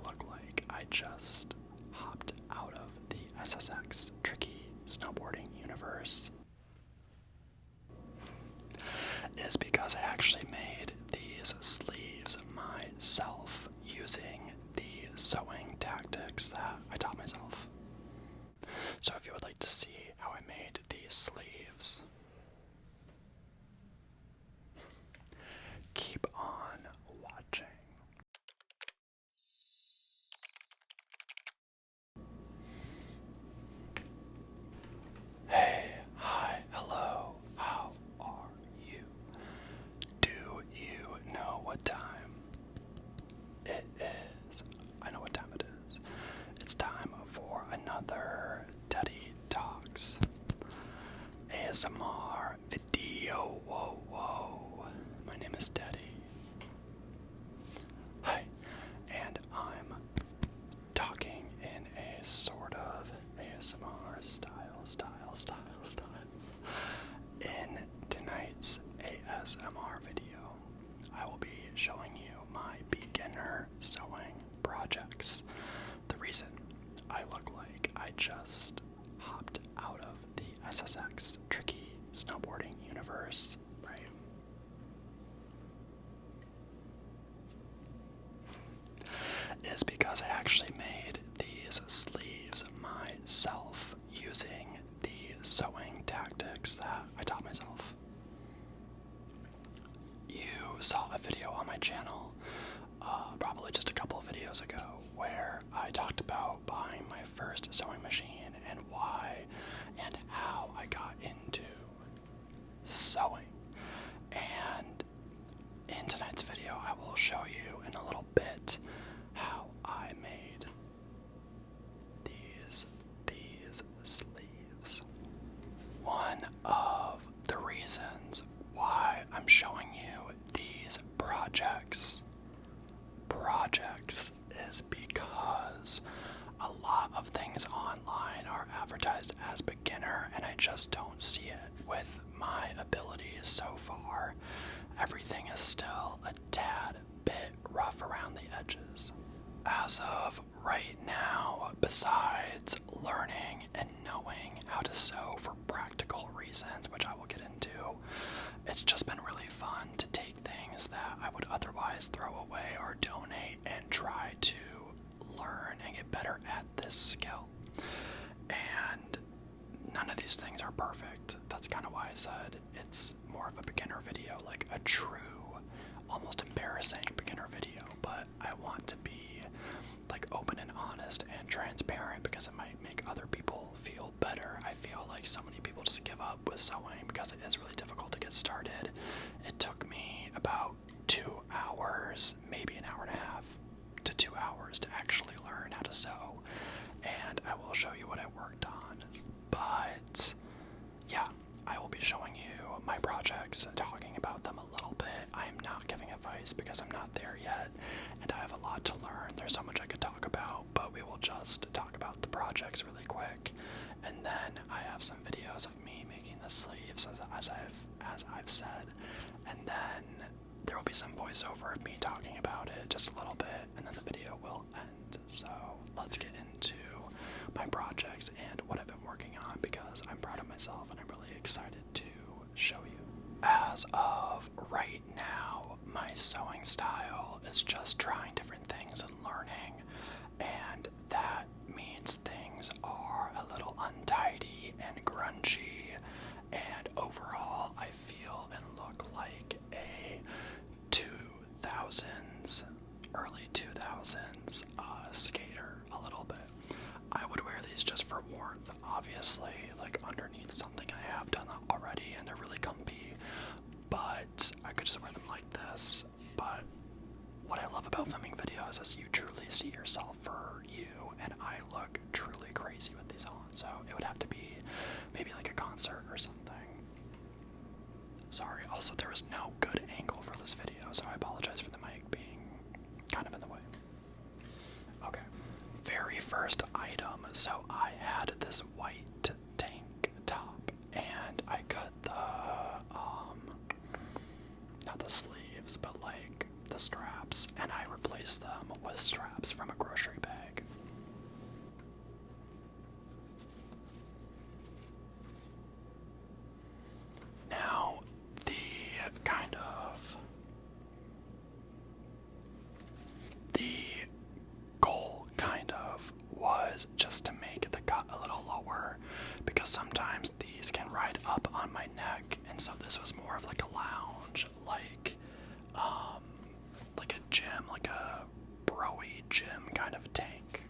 look like I just hopped out of the SSX tricky snowboarding universe is because I actually made these sleeves myself using the sewing tactics that I taught myself. So if you would like to see how I made these sleeves, keep on watching. Hey, hi, hello, how are you? Do you know what time it is? I know what time it is. It's time for another Teddy Talks ASMR video. Whoa, whoa. My name is Teddy. Hi, and I'm talking in a sort of ASMR style. In tonight's ASMR video, I will be showing you my beginner sewing projects. The reason I look like I just hopped out of the SSX tricky snowboarding universe, right? Is because I actually made these sleeves myself using the sewing tactics that I taught myself. You saw a video on my channel, probably just a couple of videos ago, where I talked about buying my first sewing machine and why and how I got into sewing. And in tonight's video, I will show you in a little bit how I made these sleeves. One of the reasons why I'm showing you these projects is because a lot of things online are advertised as beginner, and I just don't see it with my abilities so far. Everything is still a tad bit rough around the edges. As of right now, besides learning and knowing how to sew for practical reasons, which I will get into, it's just been really fun to take things that I would otherwise throw away or donate and try to learn and get better at this skill. And none of these things are perfect. That's kind of why I said it's more of a beginner video, like a true, almost embarrassing beginner video. But I want to be like open and honest and transparent because it might make other people feel better. I feel like so many people just give up with sewing because it is really difficult to get started. It took me about 2 hours, maybe an hour and a half to 2 hours to actually learn how to sew. And I will show you what I worked on. But yeah, I will be showing you my projects, talking about them a little bit. I'm not giving advice because I'm not there yet, and I have a lot to learn. There's so much I could talk about, but we will just talk about the projects really quick. And then I have some videos of me making the sleeves, as I've said, and then there will be some voiceover of me talking about it just a little bit, and then the video will end. So let's get into my projects and what I've been working on, because I'm proud of myself and I'm really excited to show you. As of right now, my sewing style is just trying different things and learning, and that means things are a little untidy and grungy, and overall I feel and look like a 2000s, early 2000s skater a little bit. I would wear these just for warmth, obviously, like underneath something, and I have done that already, and they're really comfy, but I could just wear them like this. But what I love about filming videos is you truly see yourself for you, and I look truly crazy with these on, so it would have to be maybe like a concert or something. Sorry, also there was no good angle for this video, so I apologize for the mic being kind of in the way. Okay, very first item. So I had this white tank top, and I cut the not the sleeves, but like the strap straps, and I replaced them with straps from a grocery bag. Now, the kind of the goal kind of was just to make the cut a little lower, because sometimes these can ride up on my neck, and so this was more of like a lounge, like a gym, like a bro-y gym kind of tank.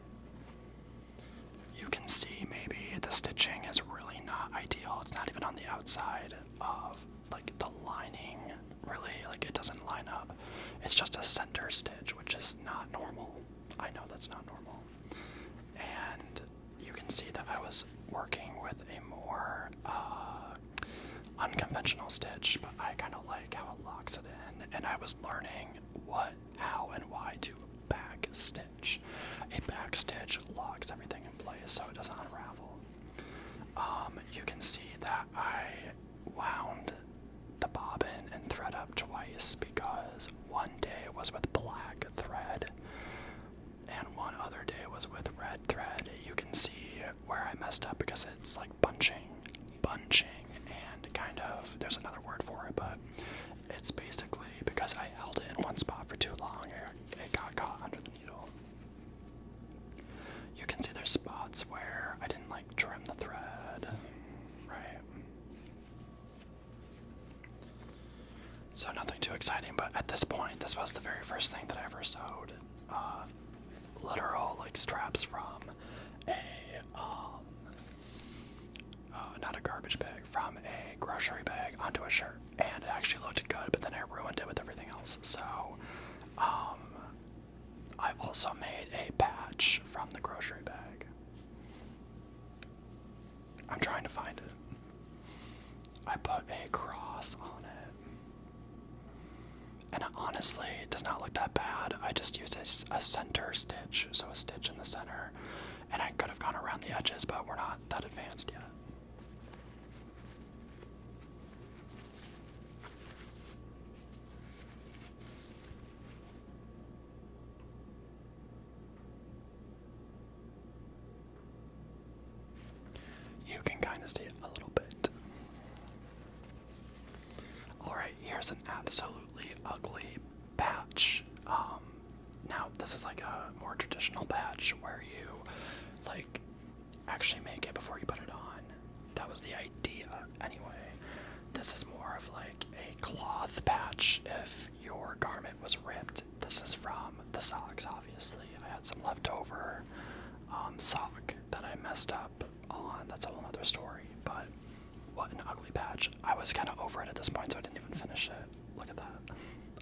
You can see maybe the stitching is really not ideal. It's not even on the outside of like the lining, really, like it doesn't line up. It's just a center stitch, which is not normal. I know that's not normal. And you can see that I was working with a more unconventional stitch, but I kind of like how it locks it in, and I was learning what, how, and why to back stitch. A back stitch locks everything in place so it doesn't unravel. You can see that I wound the bobbin and thread up twice, because one day was with black thread and one other day was with red thread. You can see where I messed up because it's like bunching, and kind of, there's another word for it, but it's basically because I held it in one spot for too long, it got caught under the needle. You can see there's spots where I didn't like trim the thread, right? So nothing too exciting, but at this point, this was the very first thing that I ever sewed. Literal like straps from a not a garbage bag, from a grocery bag onto a shirt, and it actually looked good, but then I ruined it with everything else. So I also made a patch from the grocery bag. I'm trying to find it. I put a cross on it, and it honestly does not look that bad. I just used a center stitch, so a stitch in the center, and I could have gone around the edges, but we're not that advanced yet. You can kind of see it a little bit. Alright, here's an absolutely ugly patch. Now, this is like a more traditional patch where you, like, actually make it before you put it on. That was the idea, anyway. This is more of like a cloth patch if your garment was ripped. This is from the socks, obviously. I had some leftover sock that I messed up on. That's a whole other story, but what an ugly patch. I was kind of over it at this point, so I didn't even finish it. Look at that.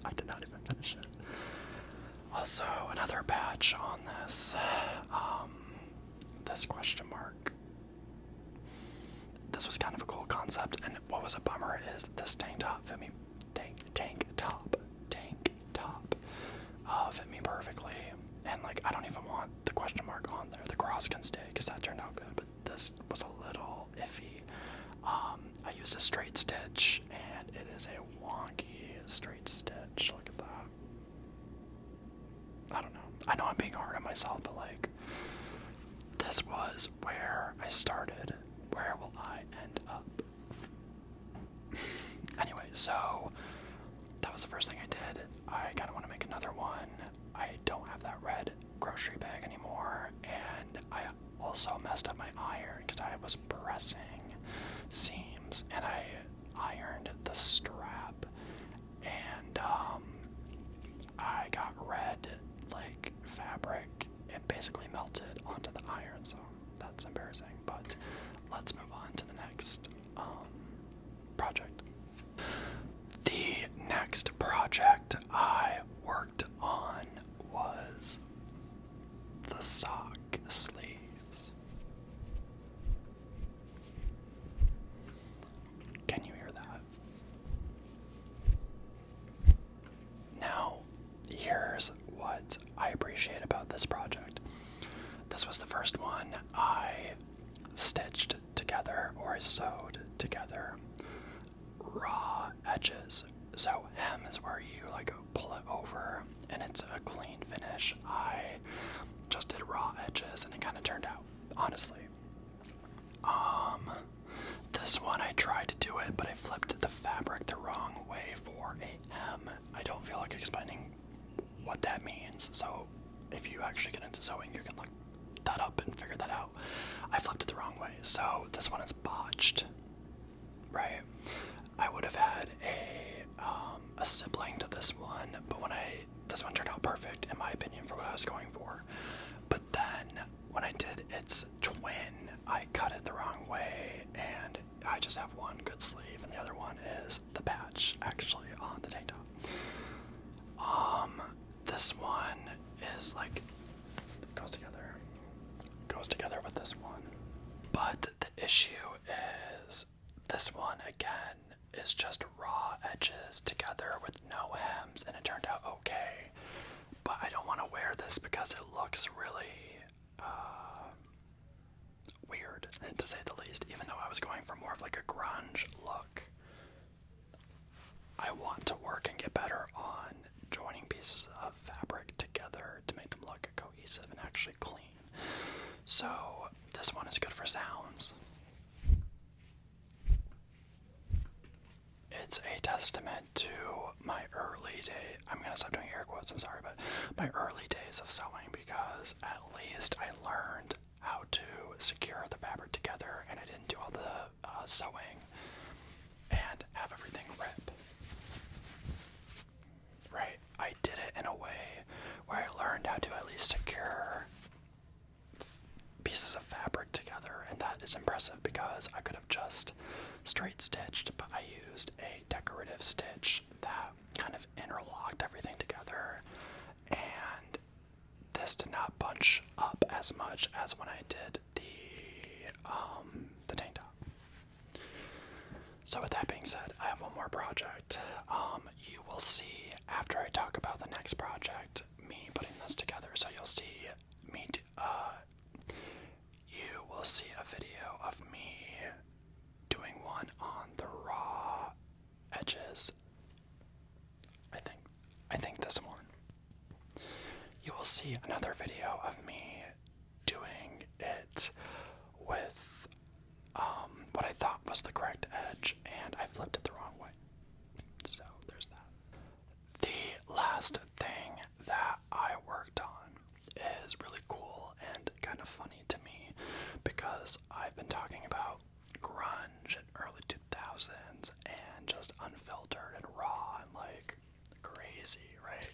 I did not even finish it. Also, another patch on this, this question mark. This was kind of a cool concept, and what was a bummer is this tank top fit me, tank top fit me perfectly, and like I don't even want the question mark on there. The cross can stay because that turned out good, but this was a little iffy. I used a straight stitch, and it is a wonky straight stitch. Look at that. I don't know. I know I'm being hard on myself, but like, this was where I started. Where will I end up? Anyway, so that was the first thing I did. I kind of want to make another one. I don't have that red grocery bag anymore, and I also messed up my iron because I was pressing seams, and I ironed the strap, and I got red like fabric. It basically melted onto the iron, so that's embarrassing. But let's move on to the next project. The next project I worked on was the sock sleeves. Can you hear that? Now, here's what I appreciate about this project. This was the first one I stitched together, or sewed together, raw edges. So hem is where you like pull it over, and hem. I don't feel like explaining what that means, so if you actually get into sewing, you can look that up and figure that out. I flipped it the wrong way, so this one is botched, right? I would have had a sibling to this one, but this one turned out perfect in my opinion for what I was going for. But then when I did its twin, I cut it the wrong way, and I just have one good sleeve, and the other one is the patch actually on the tank top. This one is like goes together with this one, but the issue is this one again is just raw edges together with no hems, and it turned out okay. But I don't want to wear this because it looks really weird, to say the least, even though I was going for more of like a grunge look. I want to work and get better on joining pieces of fabric together to make them look cohesive and actually clean. So this one is good for sounds. It's a testament to my early day. I'm gonna stop doing air quotes, I'm sorry, but my early days of sewing, because at least I learned how to secure the fabric together, and I didn't do all the sewing and have everything rip. Right? I did it in a way where I learned how to at least secure pieces of fabric together, and that is impressive because I could have just straight stitched, but I used a decorative stitch that kind of interlocked everything together, and this did not bunch up as much as when I did the tank top. So with that being said, I have one more project. You will see after I talk about the next project me putting this together, so you'll see me you will see a video of me doing one on the raw edges. I think this one. You will see another video of me doing it with what I thought was the correct edge, and I flipped it the wrong way. So there's that. The last thing that I worked on is really cool and kind of funny to me, because I've been talking about grunge and early 2000s and just unfiltered and raw and like crazy, right?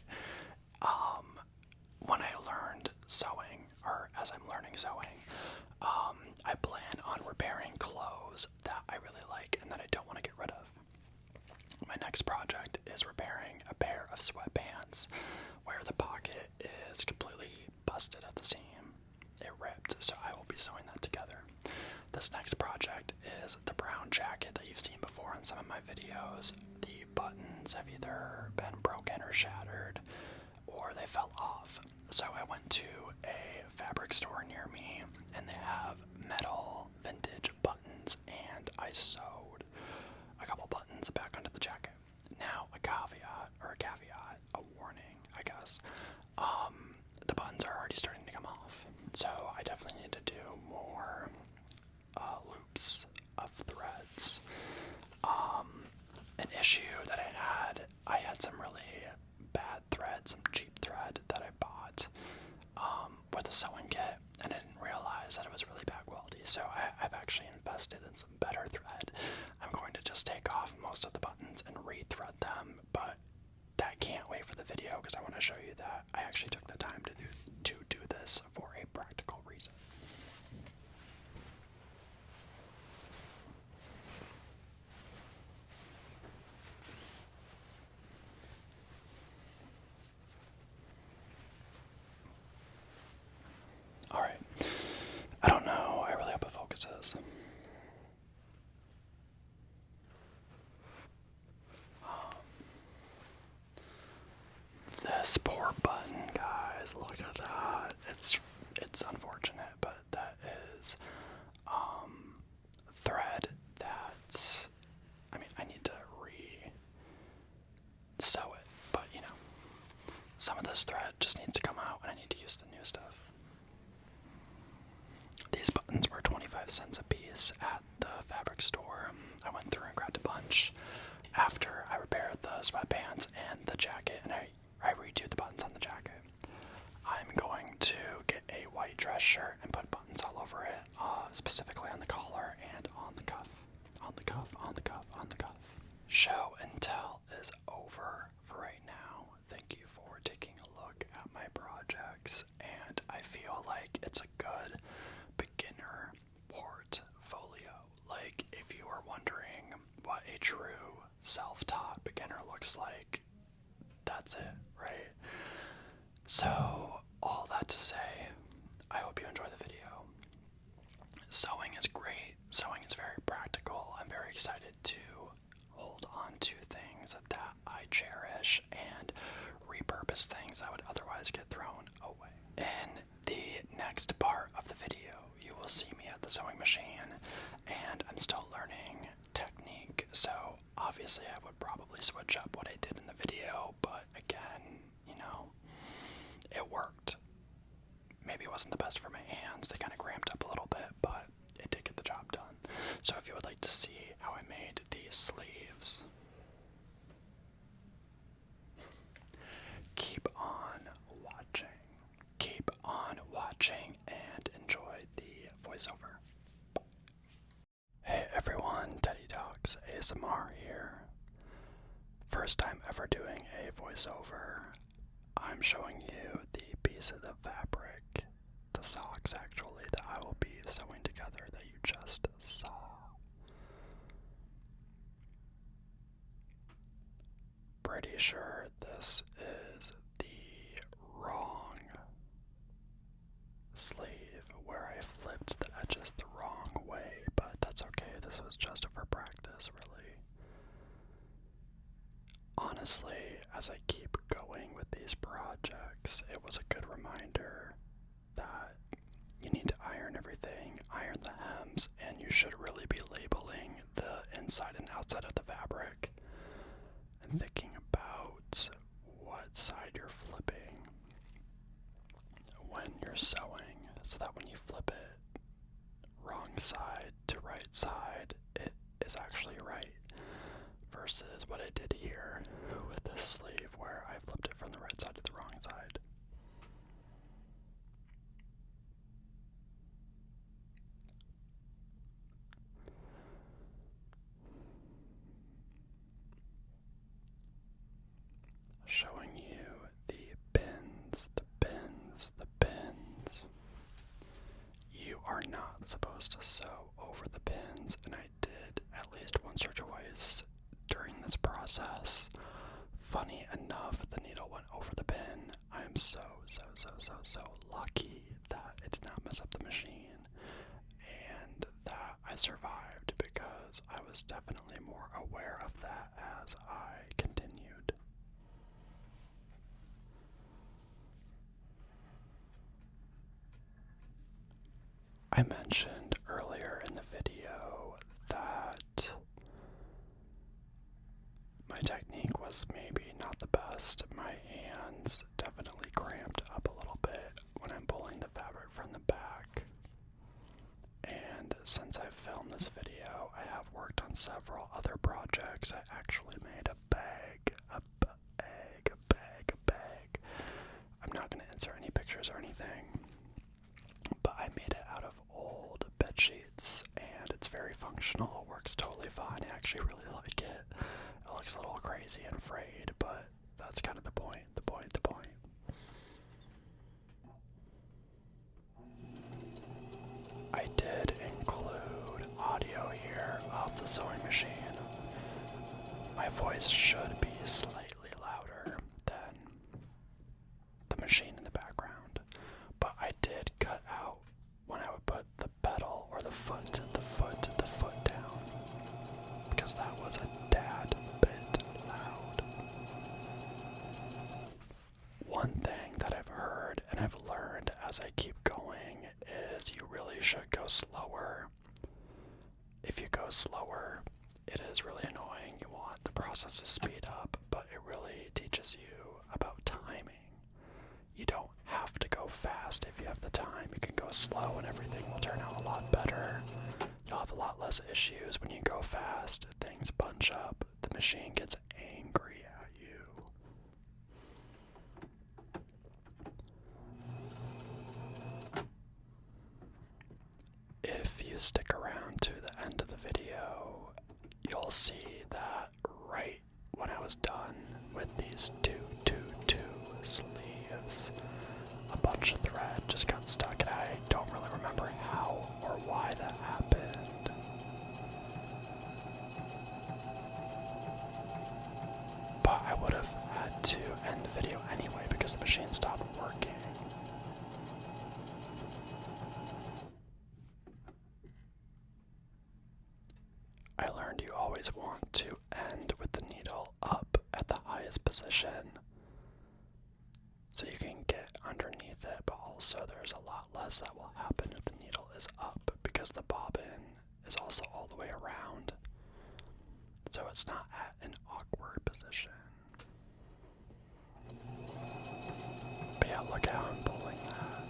When I learned sewing, or as I'm learning sewing, I plan on repairing clothes that I really like and that I don't want to get rid of. My next project is repairing a pair of sweatpants where the pocket is completely busted at the seam. It ripped, so I will be sewing that together. This next project is the brown jacket that you've seen before in some of my videos. The buttons have either been broken or shattered, or they fell off. So I went to a fabric store near me, and they have metal vintage buttons, and I sewed a couple buttons back onto the jacket. Now, a warning, I guess. The buttons are already starting to come off, so I definitely need to do more loops of threads. An issue that I had some really bad thread, some cheap thread that I bought with a sewing kit, and I didn't realize that it was really bad quality, so I've actually invested in some better thread. I'm going to just take off most of the buttons and re-thread them, but that can't wait for the video because I want to show you that I actually took the time to do this for a practical reason. Alright, I don't know, I really hope it focuses. This poor button, guys, look at that. It's unfortunate, but that is thread that, I need to sew it, but some of this thread just needs to come out and I need to use the new stuff. These buttons were 25 cents a piece at the fabric store. I went through and grabbed a bunch. After I repair the sweatpants and the jacket, and I redo the buttons on the jacket, I'm going to get a white dress shirt and put buttons all over it, specifically on the collar and on the cuff. On the cuff, on the cuff, on the cuff. Show and tell is over for right now. Thank you for taking a look at my projects, and I feel like it's a good beginner portfolio. Like, if you are wondering what a true self-taught beginner looks like, that's it, right? So, all that to say, I hope you enjoy the video. Sewing is great. Sewing is very practical. I'm very excited to hold on to things that I cherish and repurpose things that would otherwise get thrown away. In the next part of the video, you will see me at the sewing machine, and I'm still learning technique, so obviously I would probably switch up what I did in the video, but again, you know, it worked. Maybe it wasn't the best for my hands, they kind of cramped up a little bit, but it did get the job done. So if you would like to see how I made these sleeves, keep on watching and enjoy the voiceover. Hey everyone, Teddy Talks ASMR here. First time ever doing a voiceover. I'm showing you the pieces of fabric, the socks actually, that I will be sewing together that you just saw. Pretty sure this is the wrong sleeve where I flipped the edges the wrong way, but that's okay. This was just for practice, really. Honestly, as I keep going with these projects, it was a good reminder that you need to iron everything, iron the hems, and you should really be labeling the inside and outside of the fabric and thinking about what side you're flipping when you're sewing, so that when you flip it wrong side to right side, it is actually right, versus what I did here with this sleeve where I flipped it from the right side to the wrong side. Showing you the bins, the bins, the bins. You are not supposed to sew over the pins, and I did at least once or twice during this process. Funny enough, the needle went over the pin. I'm so lucky that it did not mess up the machine and that I survived, because I was definitely more aware of that as I continued. I mentioned earlier in the video that my technique was maybe not the best. My hands definitely cramped up a little bit when I'm pulling the fabric from the back. And since I filmed this video, I have worked on several other projects. I actually made a bag. I'm not going to insert any pictures or anything, but I made it out of old bed sheets, and it's very functional. It works totally fine. I actually really like it. It looks a little crazy and frayed, but that's kind of the point. I did include audio here of the sewing machine. My voice should be slightly louder than the machine in the background, but I did cut out when I would put the pedal or the foot down, because that was a tad bit loud. One thing that I've heard and I've learned as I keep going is you really should go slower. If you go slower, it is really annoying. You want the process to speed up, but it really teaches you about timing. You don't have to go fast if you have the time. You can go slow and everything will turn out a lot better. You'll have a lot less issues when you go fast. Things bunch up, the machine gets angry at you. If you stick around to the end of the video, you'll see that right when I was done with these two sleeves, a bunch of thread just got stuck, and I don't really remember how or why that happened. But I would have had to end the video anyway because the machine stopped working. I learned you always want to end with the needle up at the highest position so you can get underneath it, but also there's a lot less that will happen if the needle is up because the bobbin is also all the way around, so it's not at an awkward position. But yeah, look how I'm pulling that.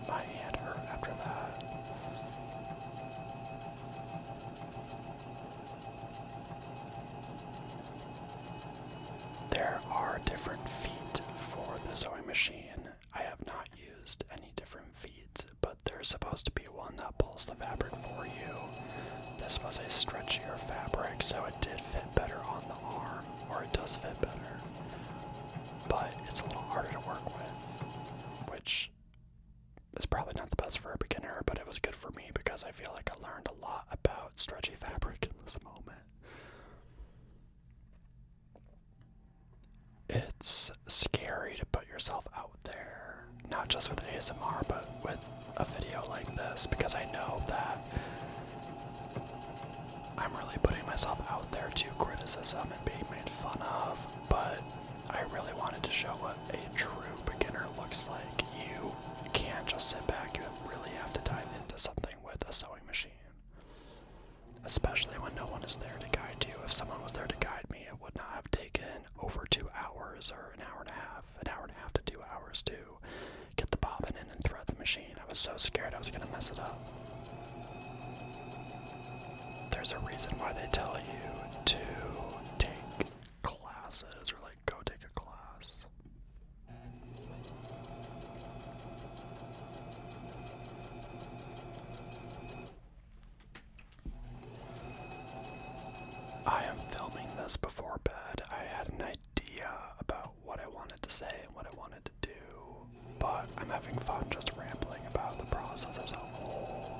My hand hurt after that. There are different feet for the sewing machine. I have not used any different feet, but there's supposed to be one that pulls the fabric for you. This was a stretchier fabric, so it did fit better on the arm, or it does fit better. But it's a little harder to work with, which is probably not the best for a beginner, but it was good for me because I feel like I learned a lot about stretchy fabric in this moment. It's scary to put yourself out there, not just with ASMR, but with a video like this, because I know that I'm really putting myself out there to criticism and being made fun of, but I really wanted to show what a true beginner looks like. You can't just sit back, you really have to dive into something with a sewing machine. Especially when no one is there to guide you. If someone was there to guide me, it would not have taken over 2 hours or an hour and a half to 2 hours to get the bobbin in and thread the machine. I was so scared I was going to mess it up. There's a reason why they tell you to take classes or like go take a class. I am filming this before bed. I had an idea about what I wanted to say and what I wanted to do, but I'm having fun just rambling about the process as a whole.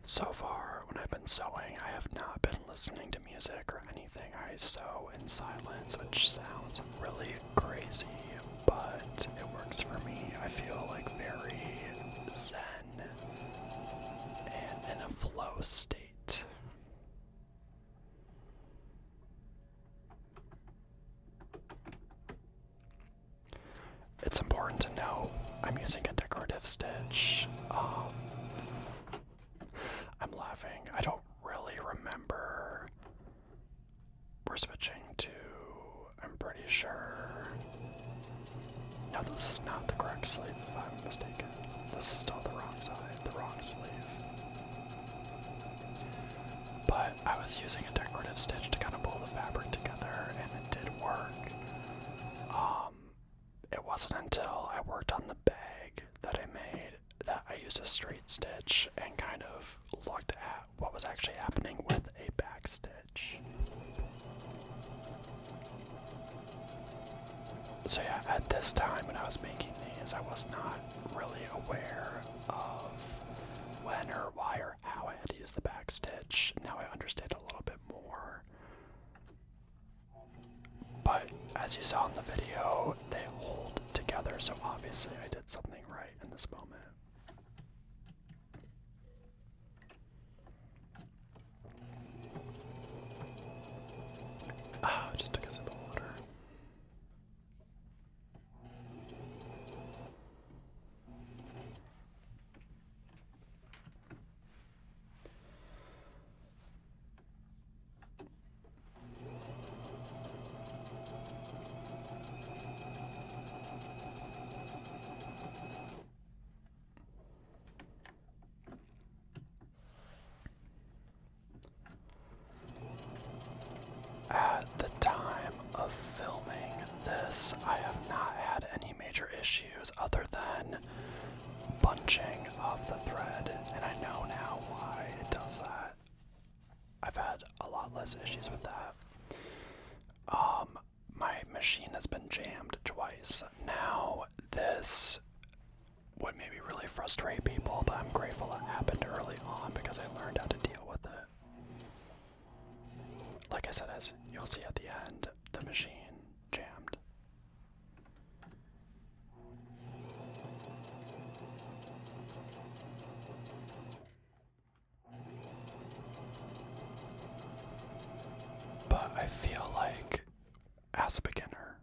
So far, when I've been sewing, I have not been listening to music or anything. I sew in silence, which sounds really crazy, but it works for me. I feel like very zen and in a flow state. It's important to know I'm using a decorative stitch. I'm laughing. I don't really remember. We're switching to, I'm pretty sure. No, this is not the correct sleeve if I'm mistaken. This is still the wrong side, the wrong sleeve. But I was using a decorative stitch to kind of pull the fabric together, and it did work. It wasn't until I worked on the bag that I made that I used a straight stitch and kind of looked at what was actually happening with a back stitch. So yeah, at this time when I was making these, I was not really aware of when or why or how I had to use the back stitch. Now I understand a little bit more. But as you saw in the video, they hold together, so obviously I did something right in this moment. Just took a sip of water. at the time of filming this, I have not had any major issues other than bunching of the thread, and I know now why it does that. I've had a lot less issues with that. My machine has been jammed twice. Now, this would maybe really frustrate people, but I'm grateful it happened early on because I learned how to deal with it. Like I said, as you'll see at the end, the machine jammed. But I feel like, as a beginner,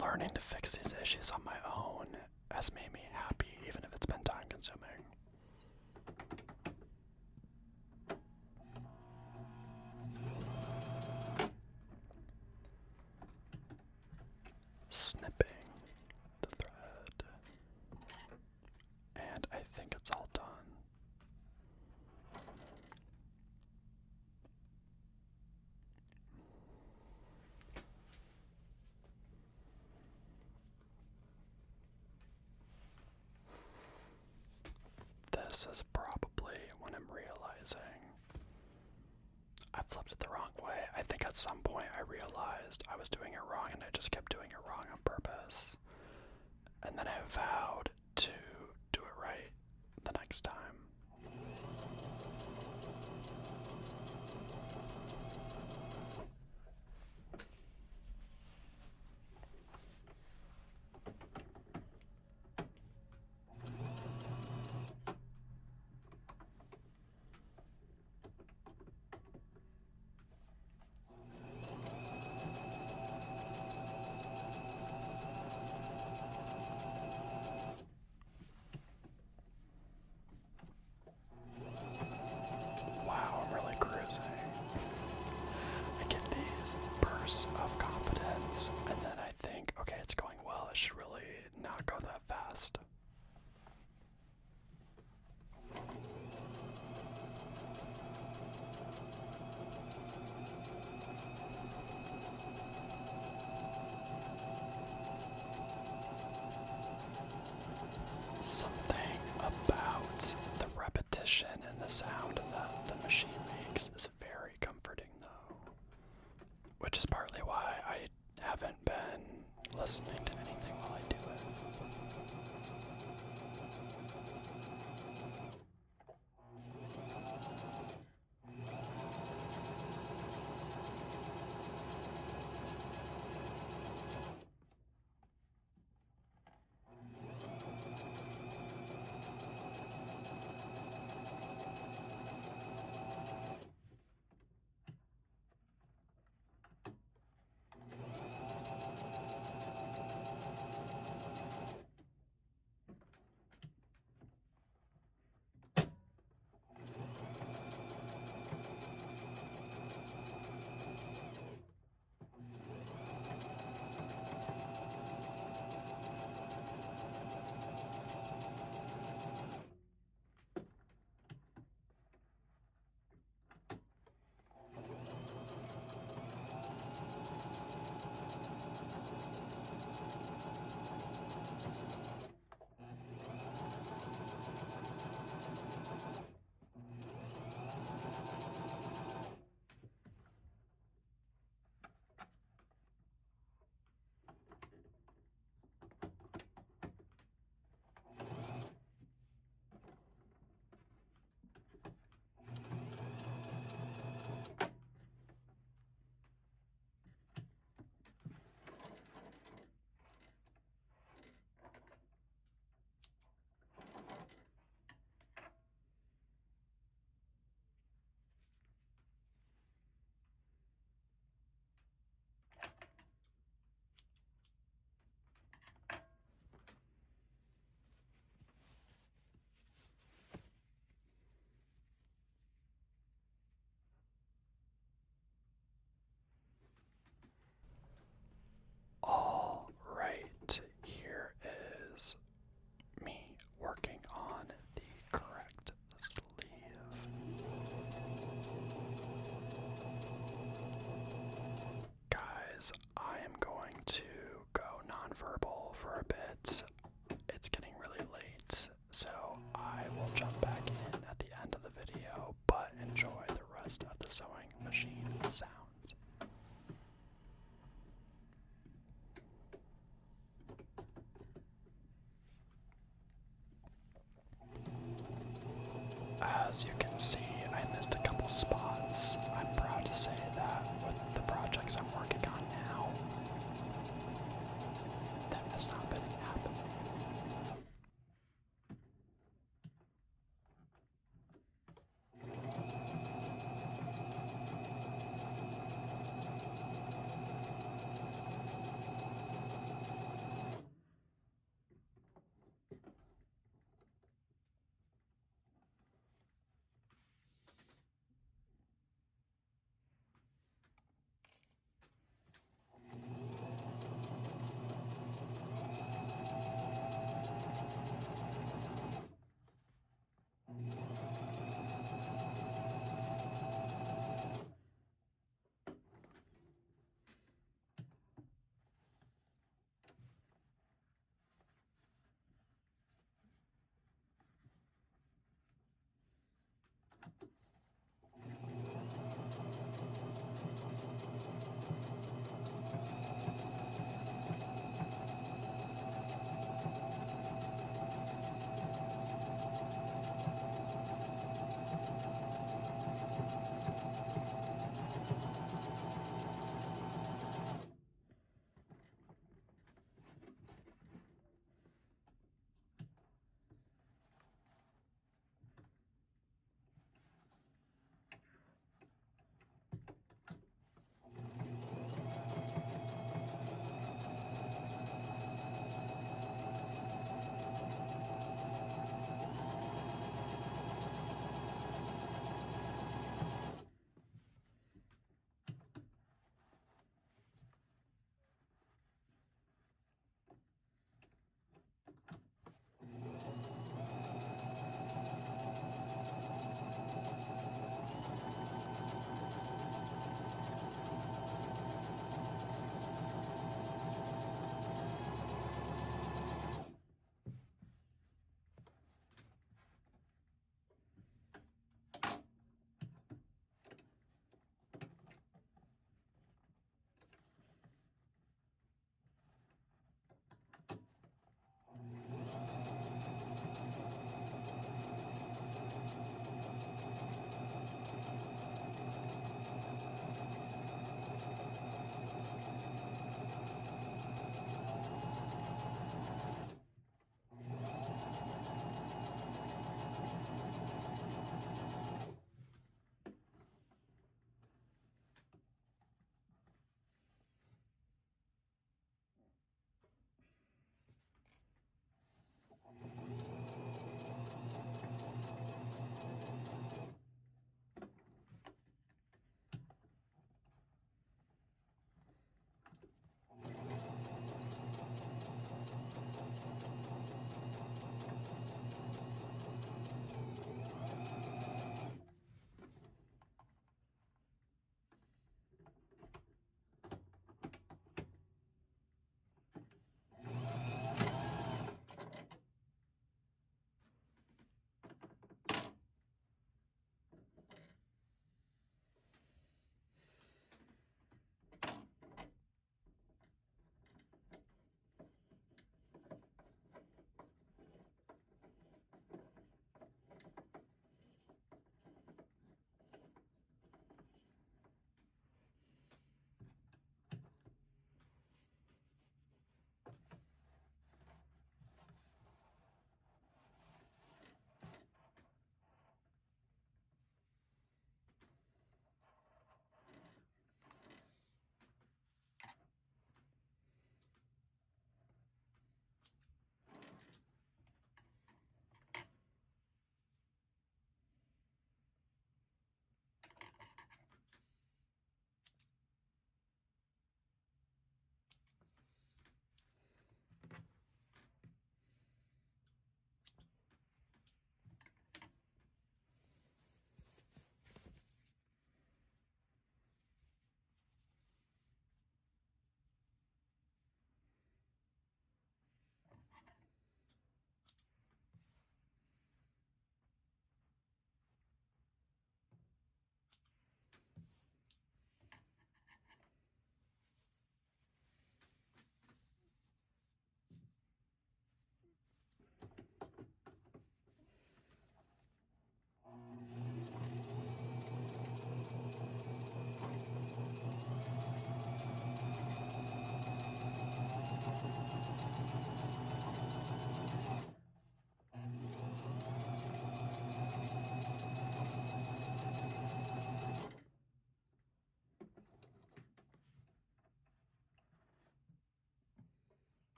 learning to fix these issues on my own has made me happy, even if it's been time consuming. Snipping the thread, and I think it's all done. This is probably when I'm realizing I flipped it the wrong way. I think at some point I realized I was doing it wrong and I just kept doing it wrong on purpose. And then I vowed to do it right the next time. Wow, I'm really cruising. I get these bursts of confidence, and then I think, okay, it's going well, it should really not go that fast. Something about the repetition and the sound that the machine makes is very comforting, though. Which is partly why I haven't been listening to anything while I do it. rest of the sewing machine sounds. As you can see, I missed a couple spots. I'm proud to say that with the projects I'm working on now, that has not been happening.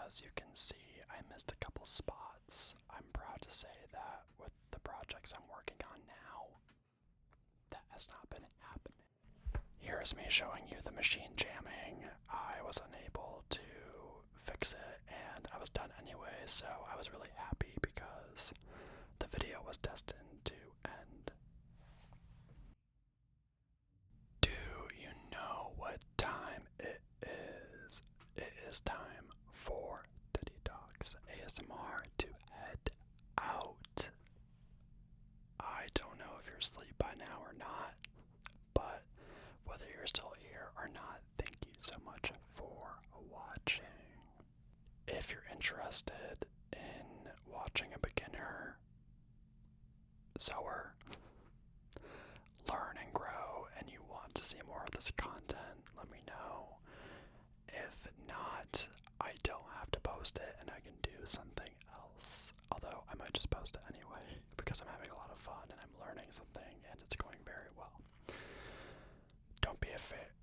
As you can see, I missed a couple spots. I'm proud to say that with the projects I'm working on now, that has not been happening. Here's me showing you the machine jamming. I was unable to fix it and I was done anyway, so I was really happy because the video was destined to end. Do you know what time it is? It is time for Teddy Talks ASMR to head out. I don't know if you're asleep by now or not, but whether you're still here or not, thank you so much for watching. If you're interested in watching a beginner sewer learn and grow and you want to see more of this content, let me know. If not, I don't have to post it and I can do something else. Although I might just post it anyway because I'm having a lot of fun and I'm learning something and it's going very well. Don't be afraid.